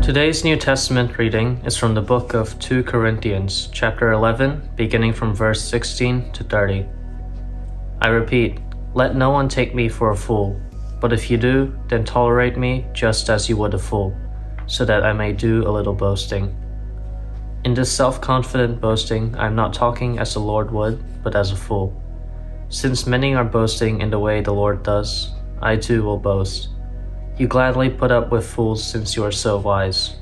Today's New Testament reading is from the book of 2 Corinthians, chapter 11, beginning from verse 16 to 30. I repeat, let no one take me for a fool, but if you do, then tolerate me just as you would a fool, so that I may do a little boasting. In this self-confident boasting, I am not talking as the Lord would, but as a fool. Since many are boasting in the way the Lord does, I too will boast. You gladly put up with fools since you are so wise.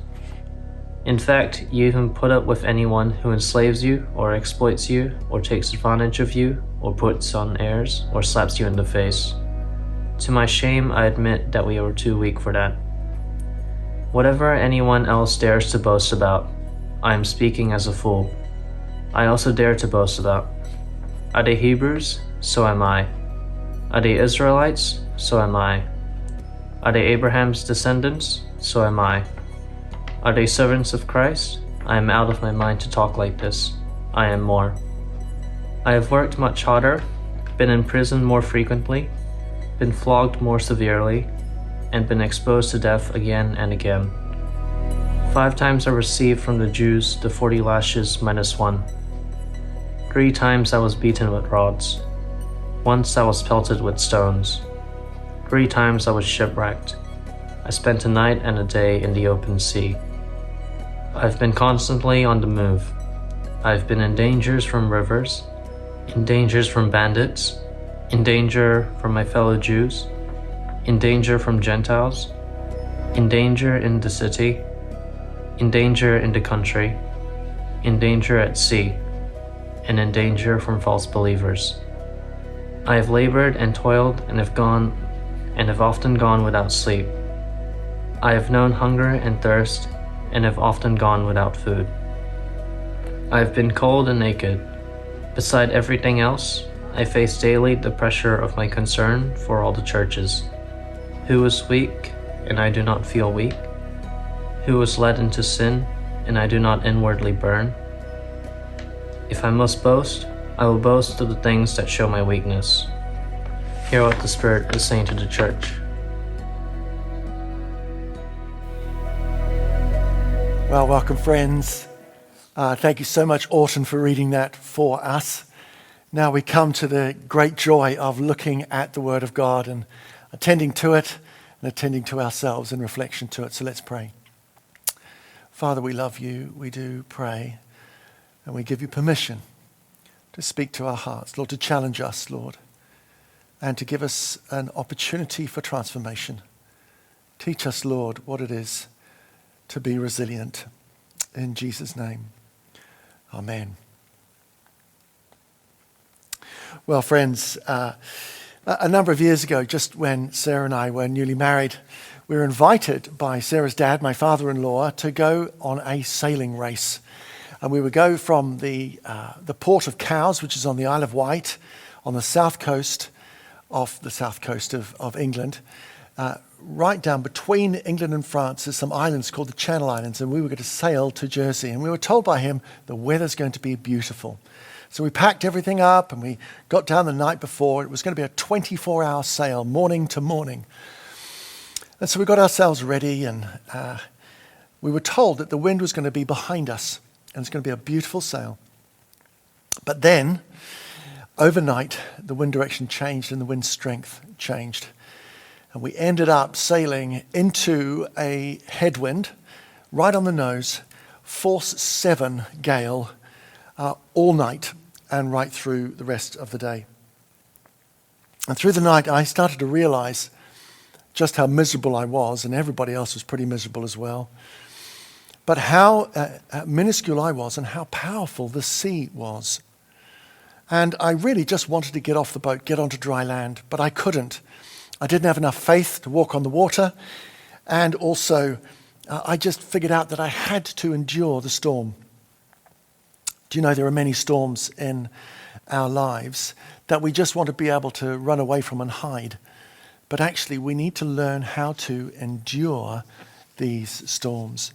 In fact, you even put up with anyone who enslaves you, or exploits you, or takes advantage of you, or puts on airs, or slaps you in the face. To my shame, I admit that we were too weak for that. Whatever anyone else dares to boast about, I am speaking as a fool. I also dare to boast about. Are they Hebrews? So am I. Are they Israelites? So am I. Are they Abraham's descendants? So am I. Are they servants of Christ? I am out of my mind to talk like this. I am more. I have worked much harder, been in prison more frequently, been flogged more severely, and been exposed to death again and again. 5 times I received from the Jews the 40 lashes minus 1. 3 times I was beaten with rods. Once I was pelted with stones. 3 times I was shipwrecked. I spent a night and a day in the open sea. I've been constantly on the move. I've been in dangers from rivers, in dangers from bandits, in danger from my fellow Jews, in danger from Gentiles, in danger in the city, in danger in the country, in danger at sea, and in danger from false believers. I have labored and toiled and have often gone without sleep. I have known hunger and thirst, and have often gone without food. I have been cold and naked. Beside everything else, I face daily the pressure of my concern for all the churches. Who is weak, and I do not feel weak? Who is led into sin, and I do not inwardly burn? If I must boast, I will boast of the things that show my weakness. Hear what the Spirit is saying to the church. Well, welcome friends. Thank you so much, Orton, for reading that for us. Now we come to the great joy of looking at the Word of God and attending to it and attending to ourselves in reflection to it. So let's pray. Father, we love you. We do pray. And we give you permission to speak to our hearts, Lord, to challenge us, Lord, and to give us an opportunity for transformation. Teach us, Lord, what it is to be resilient. In Jesus' name, amen. Well, friends, a number of years ago, just when Sarah and I were newly married, we were invited by Sarah's dad, my father-in-law, to go on a sailing race. And we would go from the port of Cowes, which is on the Isle of Wight, on the south coast of England, right down between England and France. There's some islands called the Channel Islands, and we were going to sail to Jersey. And we were told by him the weather's going to be beautiful. So we packed everything up and we got down the night before. It was going to be a 24-hour sail, morning to morning. And so we got ourselves ready, and we were told that the wind was going to be behind us, and it's going to be a beautiful sail. But then, overnight, the wind direction changed and the wind strength changed. And we ended up sailing into a headwind, right on the nose, force 7 gale, all night and right through the rest of the day. And through the night, I started to realize just how miserable I was, and everybody else was pretty miserable as well. But how minuscule I was and how powerful the sea was. And I really just wanted to get off the boat, get onto dry land, but I couldn't. I didn't have enough faith to walk on the water, and also I just figured out that I had to endure the storm. Do you know there are many storms in our lives that we just want to be able to run away from and hide? But actually we need to learn how to endure these storms.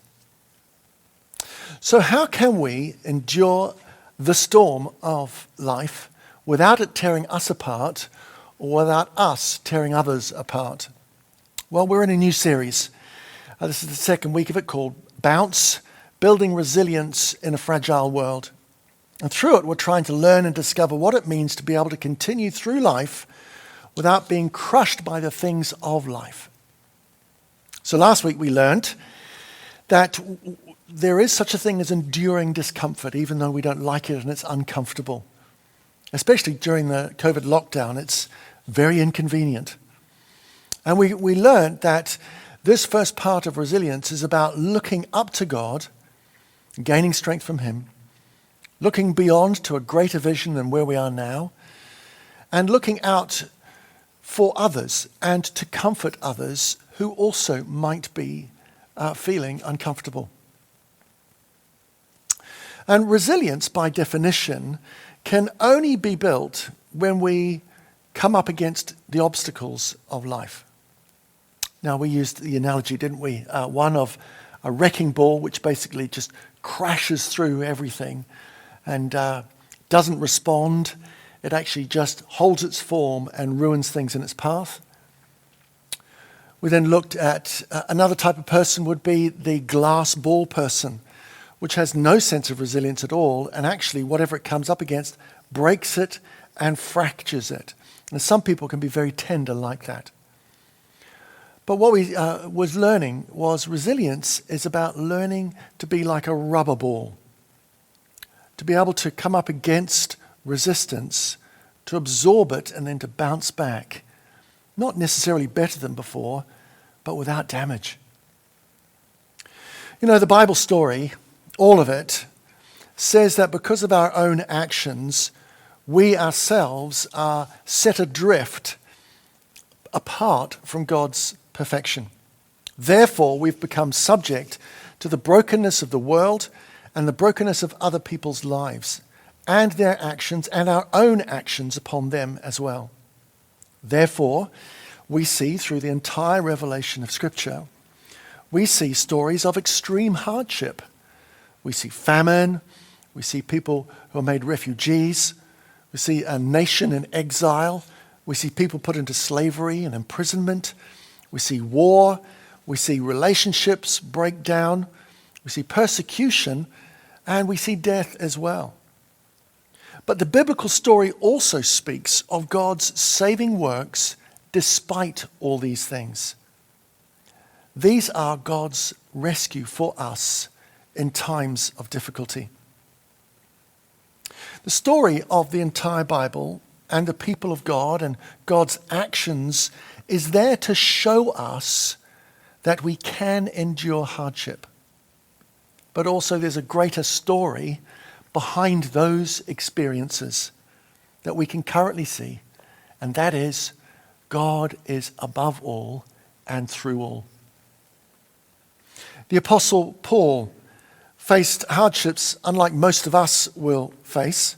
So how can we endure the storm of life without it tearing us apart or without us tearing others apart? Well, we're in a new series This is the second week of it, called Bounce, Building Resilience in a Fragile World. And through it, we're trying to learn and discover what it means to be able to continue through life without being crushed by the things of life. So last week we learned that there is such a thing as enduring discomfort, even though we don't like it and it's uncomfortable. Especially during the COVID lockdown, it's very inconvenient. And we learned that this first part of resilience is about looking up to God, gaining strength from Him, looking beyond to a greater vision than where we are now, and looking out for others and to comfort others who also might be feeling uncomfortable. And resilience, by definition, can only be built when we come up against the obstacles of life. Now, we used the analogy, didn't we? One of a wrecking ball, which basically just crashes through everything and doesn't respond. It actually just holds its form and ruins things in its path. We then looked at another type of person would be the glass ball person, which has no sense of resilience at all, and actually whatever it comes up against breaks it and fractures it. And some people can be very tender like that. But what we was learning was resilience is about learning to be like a rubber ball, to be able to come up against resistance, to absorb it and then to bounce back. Not necessarily better than before, but without damage. You know, the Bible story, all of it, says that because of our own actions, we ourselves are set adrift apart from God's perfection. Therefore, we've become subject to the brokenness of the world and the brokenness of other people's lives and their actions and our own actions upon them as well. Therefore, we see through the entire revelation of Scripture, we see stories of extreme hardship. We see famine. We see people who are made refugees. We see a nation in exile. We see people put into slavery and imprisonment. We see war. We see relationships break down. We see persecution. And we see death as well. But the biblical story also speaks of God's saving works despite all these things. These are God's rescue for us in times of difficulty. The story of the entire Bible and the people of God and God's actions is there to show us that we can endure hardship. But also there's a greater story behind those experiences that we can currently see, and that is God is above all and through all. The Apostle Paul faced hardships unlike most of us will face.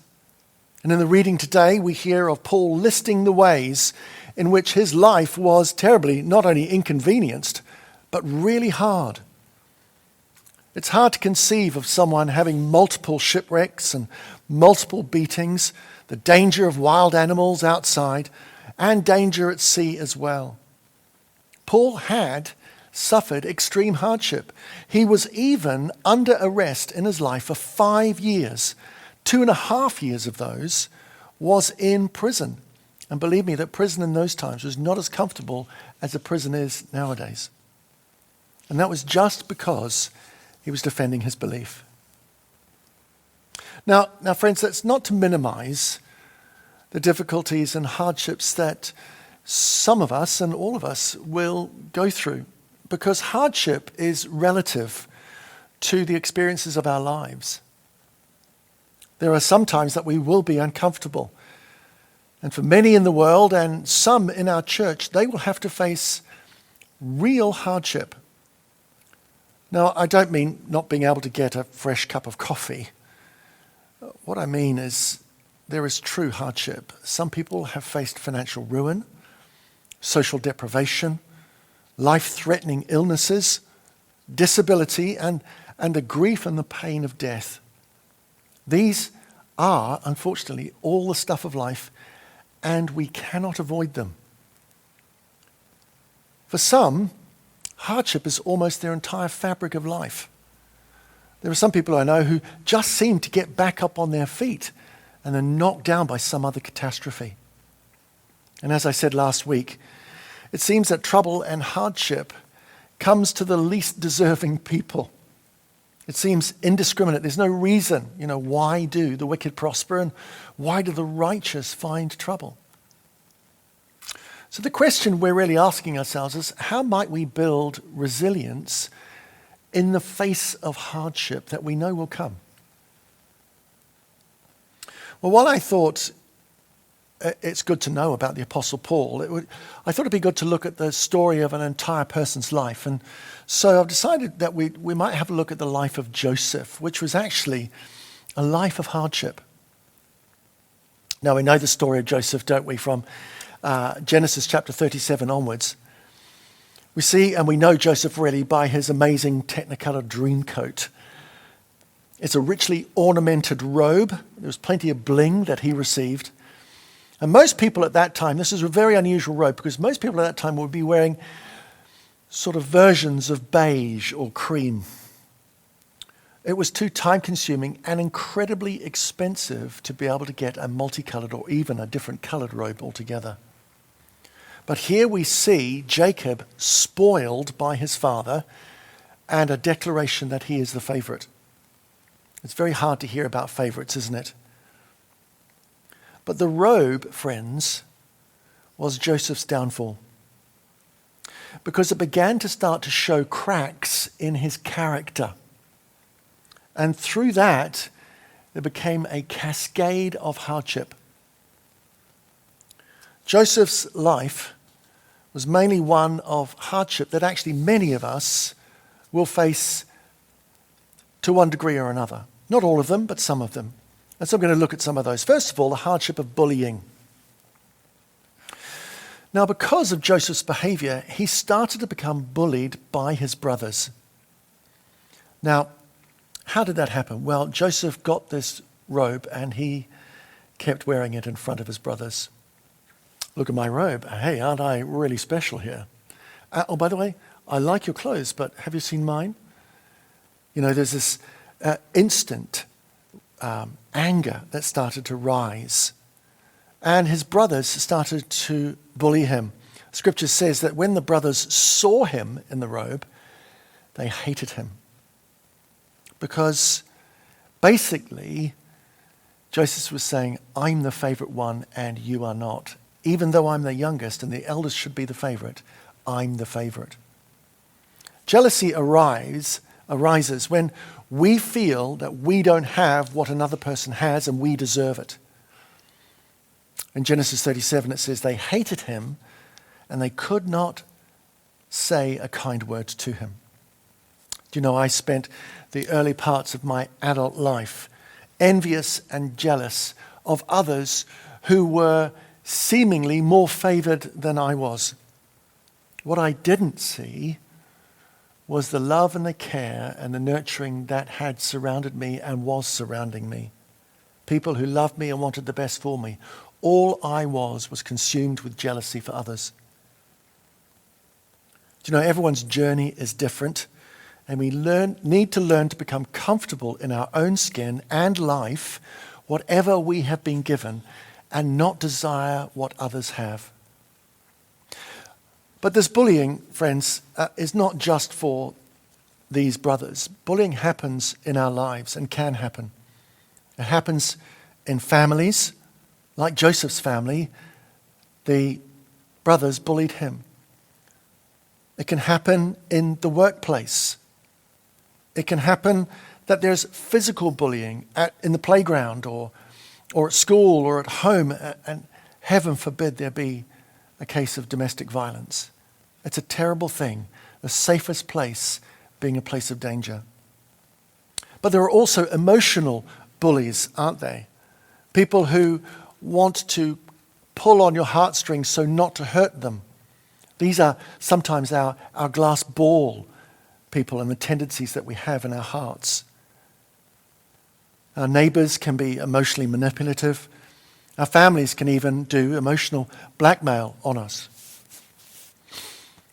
And in the reading today, we hear of Paul listing the ways in which his life was terribly not only inconvenienced, but really hard. It's hard to conceive of someone having multiple shipwrecks and multiple beatings, the danger of wild animals outside, and danger at sea as well. Paul had suffered extreme hardship. He was even under arrest in his life for 5 years. 2.5 years of those was in prison. And believe me, that prison in those times was not as comfortable as a prison is nowadays. And that was just because he was defending his belief. Now, friends, that's not to minimize the difficulties and hardships that some of us and all of us will go through, because hardship is relative to the experiences of our lives. There are some times that we will be uncomfortable. And for many in the world and some in our church, they will have to face real hardship. Now, I don't mean not being able to get a fresh cup of coffee. What I mean is there is true hardship. Some people have faced financial ruin, social deprivation, life-threatening illnesses, disability, and the grief and the pain of death. These are, unfortunately, all the stuff of life, and we cannot avoid them. For some, hardship is almost their entire fabric of life. There are some people I know who just seem to get back up on their feet and are knocked down by some other catastrophe. And as I said last week, it seems that trouble and hardship comes to the least deserving people. It seems indiscriminate. There's no reason, why do the wicked prosper and why do the righteous find trouble? So the question we're really asking ourselves is, how might we build resilience in the face of hardship that we know will come? Well, while I thought it's good to know about the Apostle Paul, I thought it'd be good to look at the story of an entire person's life. And so I've decided that we might have a look at the life of Joseph, which was actually a life of hardship. Now, we know the story of Joseph, don't we, from Genesis chapter 37 onwards. We see and we know Joseph really by his amazing Technicolor dream coat. It's a richly ornamented robe. There was plenty of bling that he received. And most people at that time, this is a very unusual robe because most people at that time would be wearing sort of versions of beige or cream. It was too time-consuming and incredibly expensive to be able to get a multicolored or even a different colored robe altogether. But here we see Jacob spoiled by his father and a declaration that he is the favorite. It's very hard to hear about favorites, isn't it? But the robe, friends, was Joseph's downfall because it began to start to show cracks in his character. And through that, there became a cascade of hardship. Joseph's life was mainly one of hardship that actually many of us will face to one degree or another. Not all of them, but some of them. And so I'm going to look at some of those. First of all, the hardship of bullying. Now, because of Joseph's behavior, he started to become bullied by his brothers. Now, how did that happen? Well, Joseph got this robe and he kept wearing it in front of his brothers. Look at my robe. Hey, aren't I really special here? Oh, by the way, I like your clothes, but have you seen mine? There's this instant anger that started to rise. And his brothers started to bully him. Scripture says that when the brothers saw him in the robe, they hated him. Because basically, Joseph was saying, I'm the favorite one and you are not. Even though I'm the youngest and the eldest should be the favorite, I'm the favorite. Jealousy arises when we feel that we don't have what another person has and we deserve it. In Genesis 37, it says they hated him and they could not say a kind word to him. Do you know, I spent the early parts of my adult life envious and jealous of others who were seemingly more favored than I was. What I didn't see was the love and the care and the nurturing that had surrounded me and was surrounding me. People who loved me and wanted the best for me. All I was consumed with jealousy for others. Do you know, everyone's journey is different, and we need to learn to become comfortable in our own skin and life, whatever we have been given, and not desire what others have. But this bullying, friends, is not just for these brothers. Bullying happens in our lives and can happen. It happens in families, like Joseph's family. The brothers bullied him. It can happen in the workplace. It can happen that there's physical bullying in the playground or at school or at home, and heaven forbid there be a case of domestic violence. It's a terrible thing, the safest place being a place of danger. But there are also emotional bullies, aren't they? People who want to pull on your heartstrings so not to hurt them. These are sometimes our glass ball people and the tendencies that we have in our hearts. Our neighbors can be emotionally manipulative. Our families can even do emotional blackmail on us.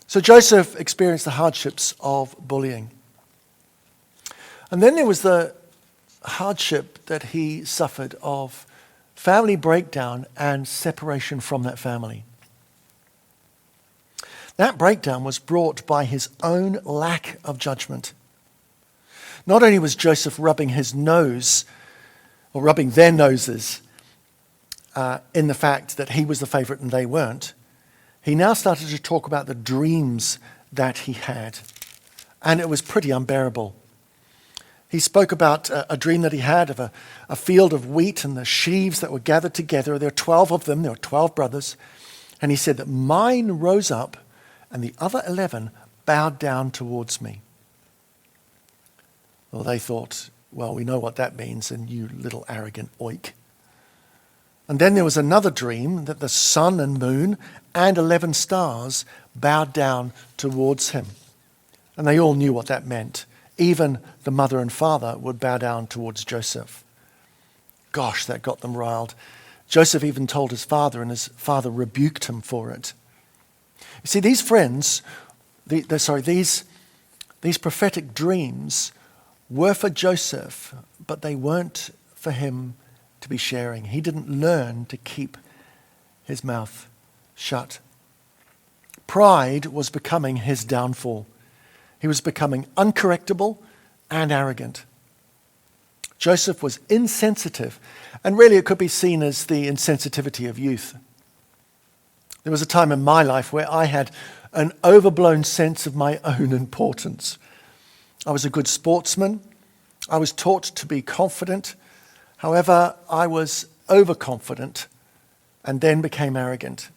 So Joseph experienced the hardships of bullying. And then there was the hardship that he suffered of family breakdown and separation from that family. That breakdown was brought by his own lack of judgment. Not only was Joseph rubbing his nose, or rubbing their noses, in the fact that he was the favorite and they weren't, he now started to talk about the dreams that he had. And it was pretty unbearable. He spoke about a dream that he had of a field of wheat and the sheaves that were gathered together. There were 12 of them. There were 12 brothers. And he said that mine rose up and the other 11 bowed down towards me. Well, they thought, well, we know what that means, and you little arrogant oik. And then there was another dream that the sun and moon and 11 stars bowed down towards him. And they all knew what that meant. Even the mother and father would bow down towards Joseph. Gosh, that got them riled. Joseph even told his father, and his father rebuked him for it. You see, these friends, these prophetic dreams were for Joseph, but they weren't for him to be sharing. He didn't learn to keep his mouth shut. Pride was becoming his downfall. He was becoming uncorrectable and arrogant. Joseph was insensitive, and really it could be seen as the insensitivity of youth. There was a time in my life where I had an overblown sense of my own importance. I was a good sportsman. I was taught to be confident. However, I was overconfident and then became arrogant.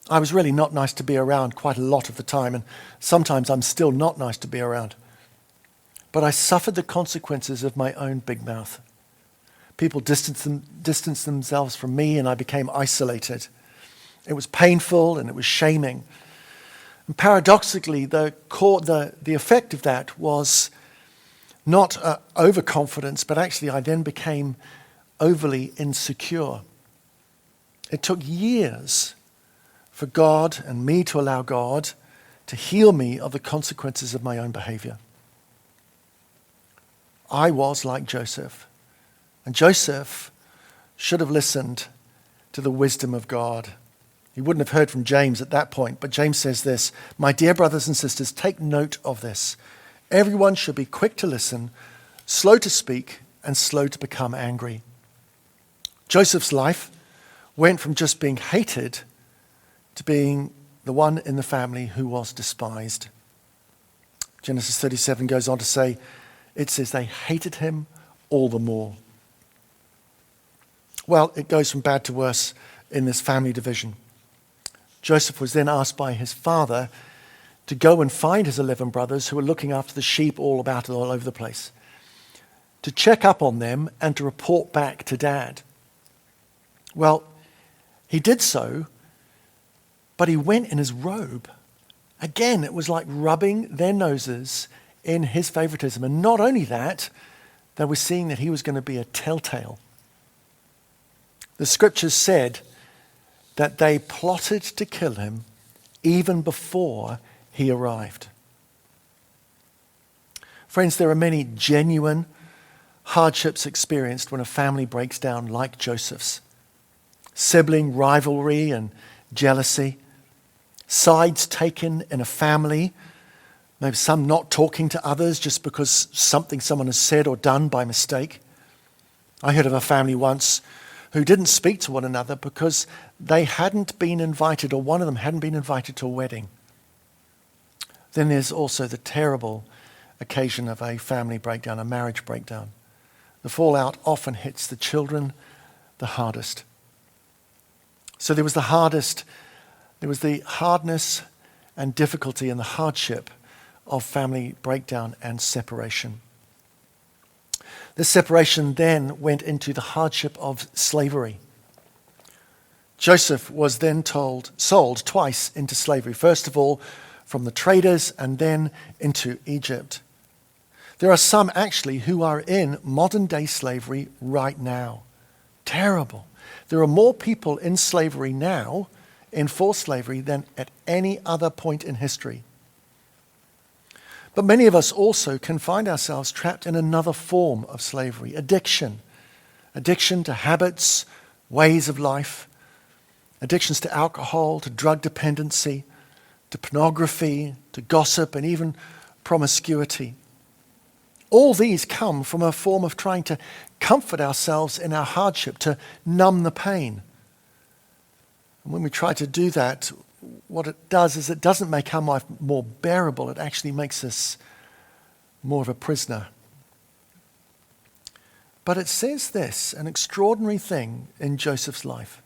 I was really not nice to be around quite a lot of the time, and sometimes I'm still not nice to be around. But I suffered the consequences of my own big mouth. People distanced themselves from me, and I became isolated. It was painful and it was shaming. And paradoxically, the effect of that was not overconfidence, but actually I then became overly insecure. It took years for God and me to allow God to heal me of the consequences of my own behavior. I was like Joseph, and Joseph should have listened to the wisdom of God. He wouldn't have heard from James at that point, but James says this, "My dear brothers and sisters, take note of this. Everyone should be quick to listen, slow to speak, and slow to become angry." Joseph's life went from just being hated to being the one in the family who was despised. Genesis 37 goes on to say, it says they hated him all the more. Well, it goes from bad to worse in this family division. Joseph was then asked by his father to go and find his 11 brothers who were looking after the sheep all over the place, to check up on them and to report back to Dad. Well, he did so, but he went in his robe. Again, it was like rubbing their noses in his favoritism. And not only that, they were seeing that he was going to be a telltale. The scriptures said that they plotted to kill him even before he arrived. Friends, there are many genuine hardships experienced when a family breaks down like Joseph's. Sibling rivalry and jealousy, sides taken in a family, maybe some not talking to others just because something someone has said or done by mistake. I heard of a family once who didn't speak to one another because they hadn't been invited, or one of them hadn't been invited to a wedding. Then there's also the terrible occasion of a family breakdown, a marriage breakdown. The fallout often hits the children the hardest. So there was the hardness and difficulty and the hardship of family breakdown and separation. This separation then went into the hardship of slavery. Joseph was then sold twice into slavery. First of all, from the traders, and then into Egypt. There are some actually who are in modern day slavery right now. Terrible. There are more people in slavery now in forced slavery than at any other point in history. But many of us also can find ourselves trapped in another form of slavery, addiction. Addiction to habits, ways of life, addictions to alcohol, to drug dependency, to pornography, to gossip, and even promiscuity. All these come from a form of trying to comfort ourselves in our hardship, to numb the pain. And when we try to do that, what it does is it doesn't make our life more bearable. It actually makes us more of a prisoner. But it says this, an extraordinary thing in Joseph's life.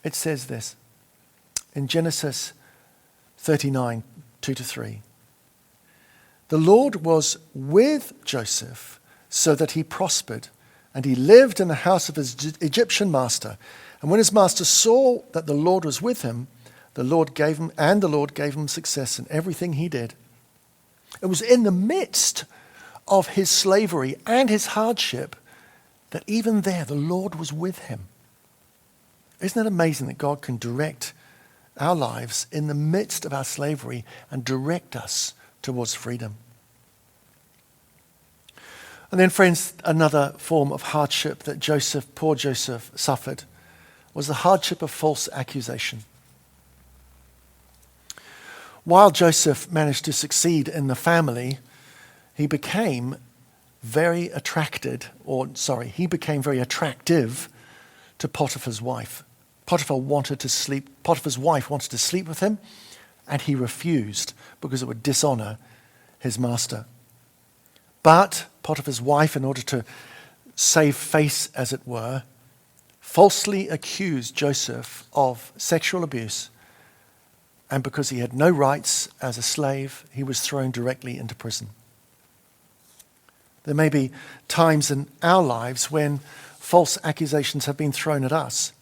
It says this in Genesis 39, 2-3. The Lord was with Joseph so that he prospered, and he lived in the house of his Egyptian master. And when his master saw that the Lord was with him, the Lord gave him success in everything he did. It was in the midst of his slavery and his hardship that even there the Lord was with him. Isn't it amazing that God can direct our lives in the midst of our slavery and direct us towards freedom? And then, friends, another form of hardship that poor Joseph suffered was the hardship of false accusation. While Joseph managed to succeed in the family, he became very attractive to Potiphar's wife. Potiphar's wife wanted to sleep with him, and he refused because it would dishonor his master. But Potiphar's wife, in order to save face, as it were, falsely accused Joseph of sexual abuse. And because he had no rights as a slave, he was thrown directly into prison. There may be times in our lives when false accusations have been thrown at us.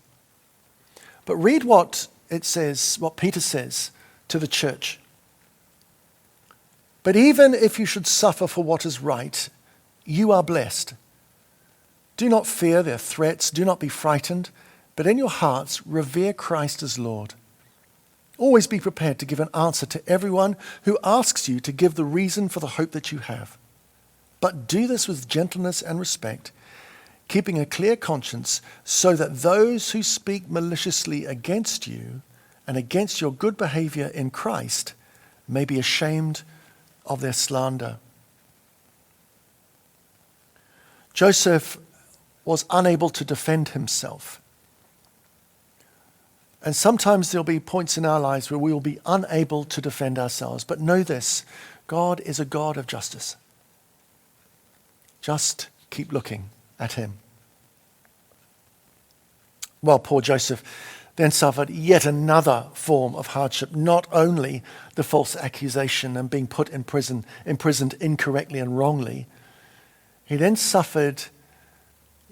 But read what it says, what Peter says to the church. But even if you should suffer for what is right, you are blessed. Do not fear their threats, do not be frightened, but in your hearts revere Christ as Lord. Always be prepared to give an answer to everyone who asks you to give the reason for the hope that you have. But do this with gentleness and respect, keeping a clear conscience, so that those who speak maliciously against you and against your good behavior in Christ may be ashamed of their slander. Joseph was unable to defend himself. And sometimes there'll be points in our lives where we will be unable to defend ourselves. But know this, God is a God of justice. Just keep looking at him. Well, poor Joseph then suffered yet another form of hardship, not only the false accusation and being put in prison, imprisoned incorrectly and wrongly. He then suffered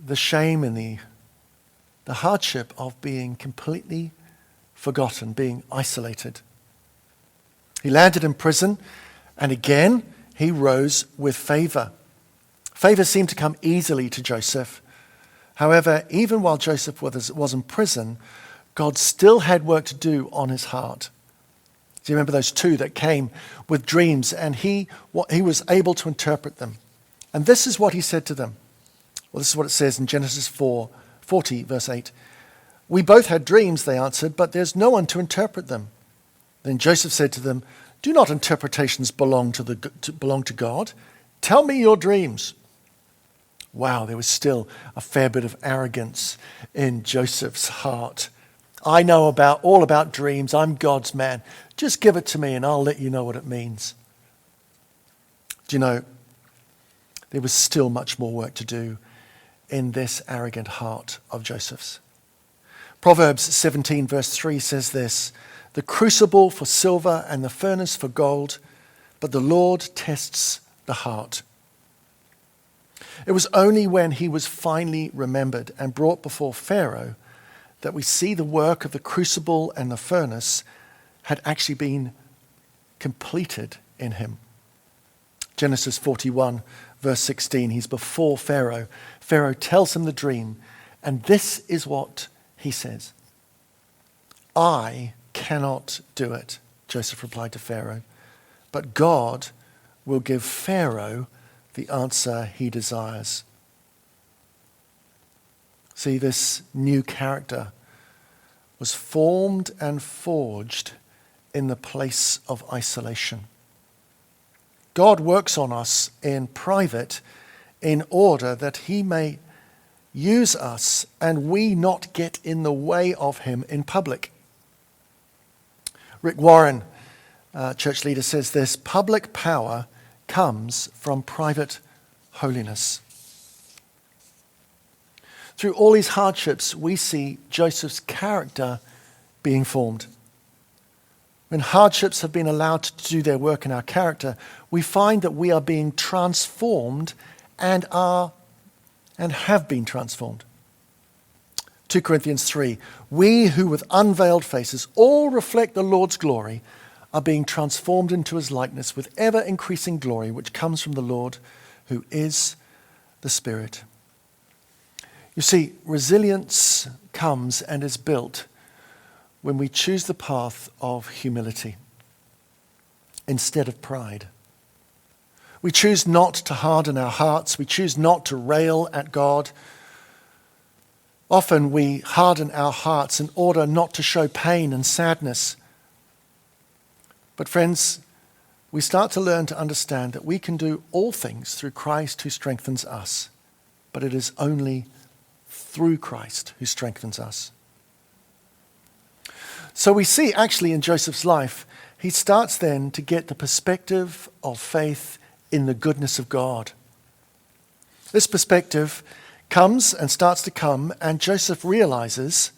the shame and the hardship of being completely forgotten, being isolated. He landed in prison, and again he rose with favor. Favor seemed to come easily to Joseph. However, even while Joseph was in prison, God still had work to do on his heart. Do you remember those two that came with dreams, and he was able to interpret them? And this is what he said to them. Well, this is what it says in Genesis 40, verse 8. We both had dreams, they answered, but there's no one to interpret them. Then Joseph said to them, do not interpretations belong to God? Tell me your dreams. Wow, there was still a fair bit of arrogance in Joseph's heart. I know all about dreams. I'm God's man. Just give it to me and I'll let you know what it means. Do you know, there was still much more work to do in this arrogant heart of Joseph's. Proverbs 17 verse 3 says this, the crucible for silver and the furnace for gold, but the Lord tests the heart. It was only when he was finally remembered and brought before Pharaoh that we see the work of the crucible and the furnace had actually been completed in him. Genesis 41 verse 16, he's before Pharaoh. Pharaoh tells him the dream, and this is what he says. I cannot do it, Joseph replied to Pharaoh, but God will give Pharaoh the answer he desires. See, this new character was formed and forged in the place of isolation. God works on us in private in order that he may use us and we not get in the way of him in public. Rick Warren, church leader, says this: public power comes from private holiness. Through all these hardships, we see Joseph's character being formed. When hardships have been allowed to do their work in our character, we find that we are being transformed and have been transformed. 2 Corinthians 3, we who with unveiled faces all reflect the Lord's glory are being transformed into his likeness with ever increasing glory, which comes from the Lord, who is the Spirit. You see, resilience comes and is built when we choose the path of humility instead of pride. We choose not to harden our hearts. We choose not to rail at God. Often we harden our hearts in order not to show pain and sadness. But friends, we start to learn to understand that we can do all things through Christ who strengthens us. But it is only through Christ who strengthens us. So we see actually in Joseph's life, he starts then to get the perspective of faith in the goodness of God. This perspective comes and starts to come, and Joseph realizes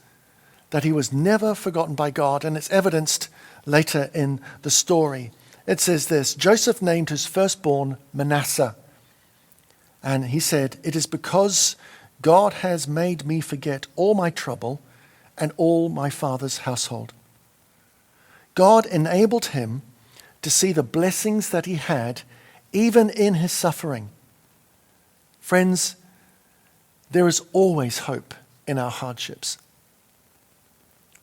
that he was never forgotten by God, and it's evidenced later in the story. It says this: Joseph named his firstborn Manasseh, and he said, "It is because God has made me forget all my trouble and all my father's household." God enabled him to see the blessings that he had even in his suffering. Friends, there is always hope in our hardships.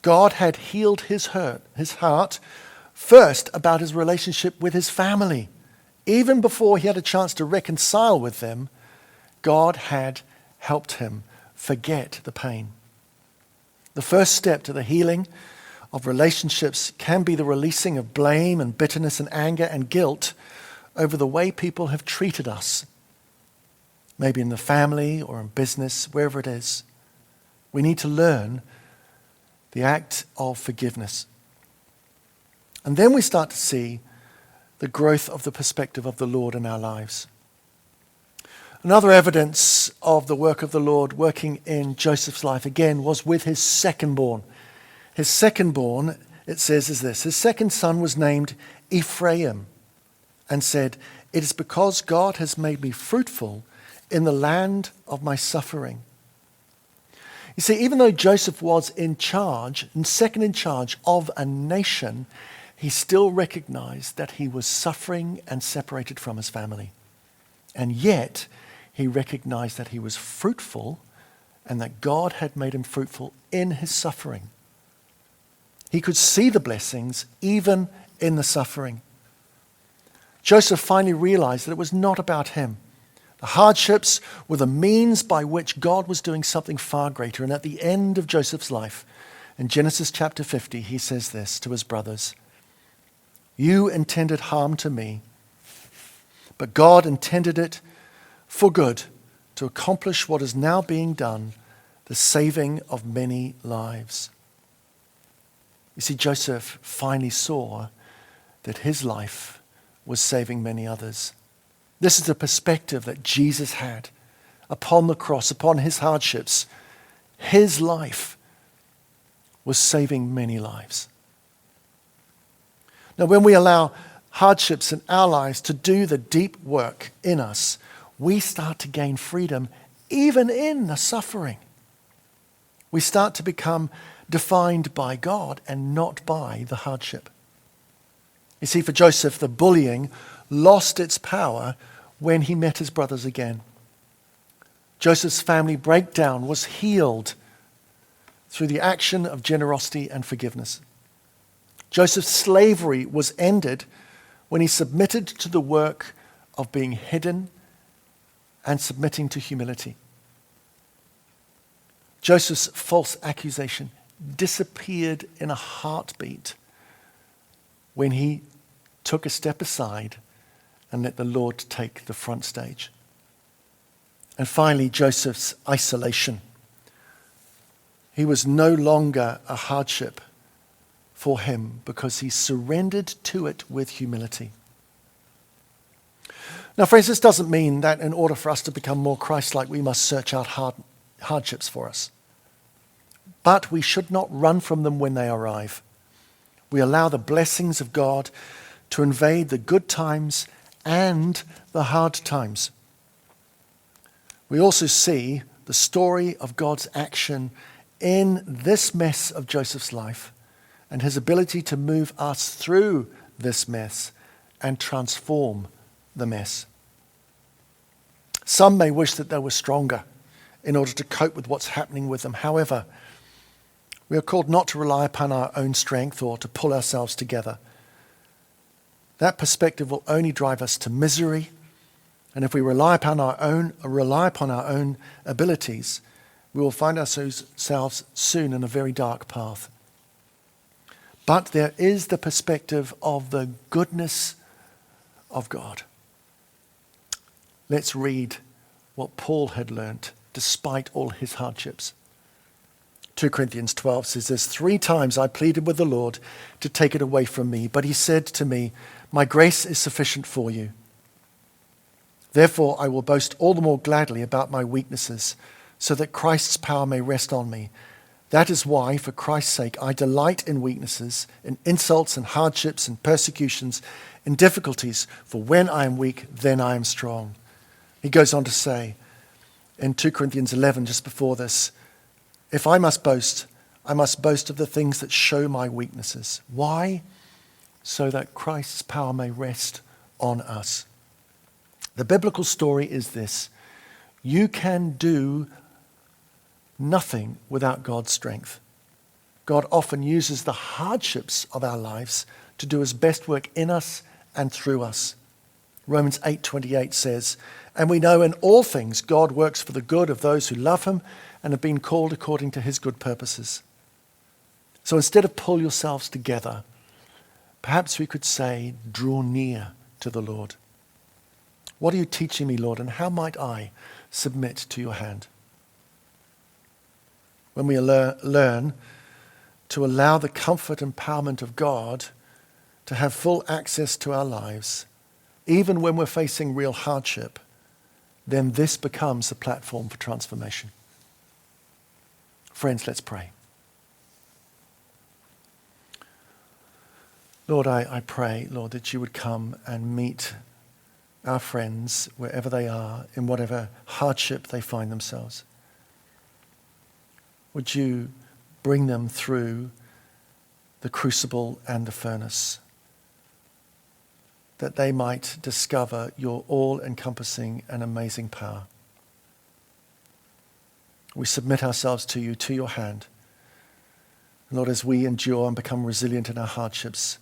God had healed his heart, first about his relationship with his family. Even before he had a chance to reconcile with them, God had helped him forget the pain. The first step to the healing of relationships can be the releasing of blame and bitterness and anger and guilt over the way people have treated us. Maybe in the family or in business, wherever it is. We need to learn the act of forgiveness. And then we start to see the growth of the perspective of the Lord in our lives. Another evidence of the work of the Lord working in Joseph's life again was with his secondborn. His secondborn, it says, is this: his second son was named Ephraim, and said, "It is because God has made me fruitful in the land of my suffering." You see, even though Joseph was in charge, and second in charge of a nation, he still recognized that he was suffering and separated from his family. And yet, he recognized that he was fruitful and that God had made him fruitful in his suffering. He could see the blessings even in the suffering. Joseph finally realized that it was not about him. The hardships were the means by which God was doing something far greater. And at the end of Joseph's life, in Genesis chapter 50, he says this to his brothers: "You intended harm to me, but God intended it for good, to accomplish what is now being done, the saving of many lives." You see, Joseph finally saw that his life was saving many others. This is the perspective that Jesus had upon the cross, upon his hardships. His life was saving many lives. Now, when we allow hardships in our lives to do the deep work in us, we start to gain freedom even in the suffering. We start to become defined by God and not by the hardship. You see, for Joseph, the bullying lost its power when he met his brothers again. Joseph's family breakdown was healed through the action of generosity and forgiveness. Joseph's slavery was ended when he submitted to the work of being hidden and submitting to humility. Joseph's false accusation disappeared in a heartbeat when he took a step aside and let the Lord take the front stage. And finally, Joseph's isolation. He was no longer a hardship for him because he surrendered to it with humility. Now, friends, this doesn't mean that in order for us to become more Christ-like, we must search out hardships for us. But we should not run from them when they arrive. We allow the blessings of God to invade the good times and the hard times. We also see the story of God's action in this mess of Joseph's life and his ability to move us through this mess and transform the mess. Some may wish that they were stronger in order to cope with what's happening with them. However, we are called not to rely upon our own strength or to pull ourselves together. That perspective will only drive us to misery. And if we rely upon our own abilities, we will find ourselves soon in a very dark path. But there is the perspective of the goodness of God. Let's read what Paul had learnt despite all his hardships. 2 Corinthians 12 says this, 3 times I pleaded with the Lord to take it away from me, but he said to me, my grace is sufficient for you. Therefore I will boast all the more gladly about my weaknesses, so that Christ's power may rest on me. That is why, for Christ's sake, I delight in weaknesses, in insults and hardships and persecutions, in difficulties, for when I am weak, then I am strong. He goes on to say in 2 Corinthians 11, just before this, if I must boast of the things that show my weaknesses. Why? So that Christ's power may rest on us. The biblical story is this. You can do nothing without God's strength. God often uses the hardships of our lives to do his best work in us and through us. Romans 8:28 says, and we know in all things God works for the good of those who love him and have been called according to his good purposes. So instead of pull yourselves together, perhaps we could say, draw near to the Lord. What are you teaching me, Lord, and how might I submit to your hand? When we learn to allow the comfort and empowerment of God to have full access to our lives, even when we're facing real hardship, then this becomes a platform for transformation. Friends, let's pray. Lord, I pray, Lord, that you would come and meet our friends wherever they are, in whatever hardship they find themselves. Would you bring them through the crucible and the furnace, that they might discover your all-encompassing and amazing power. We submit ourselves to you, to your hand. Lord, as we endure and become resilient in our hardships,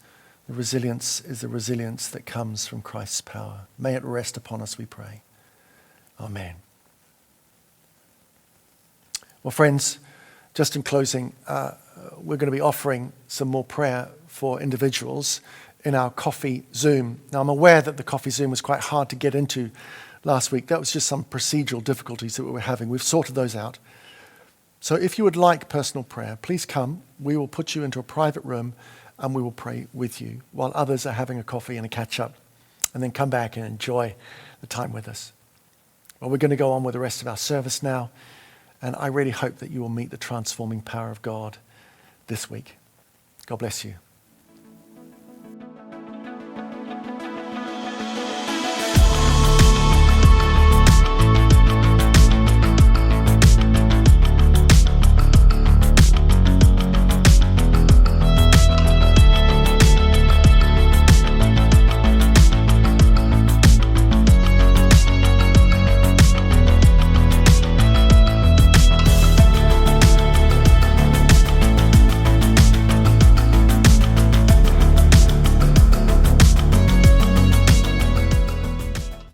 the resilience is the resilience that comes from Christ's power. May it rest upon us, we pray. Amen. Well, friends, just in closing, we're going to be offering some more prayer for individuals in our coffee Zoom. Now, I'm aware that the coffee Zoom was quite hard to get into last week. That was just some procedural difficulties that we were having. We've sorted those out. So if you would like personal prayer, please come. We will put you into a private room and we will pray with you while others are having a coffee and a catch-up, and then come back and enjoy the time with us. Well, we're going to go on with the rest of our service now, and I really hope that you will meet the transforming power of God this week. God bless you.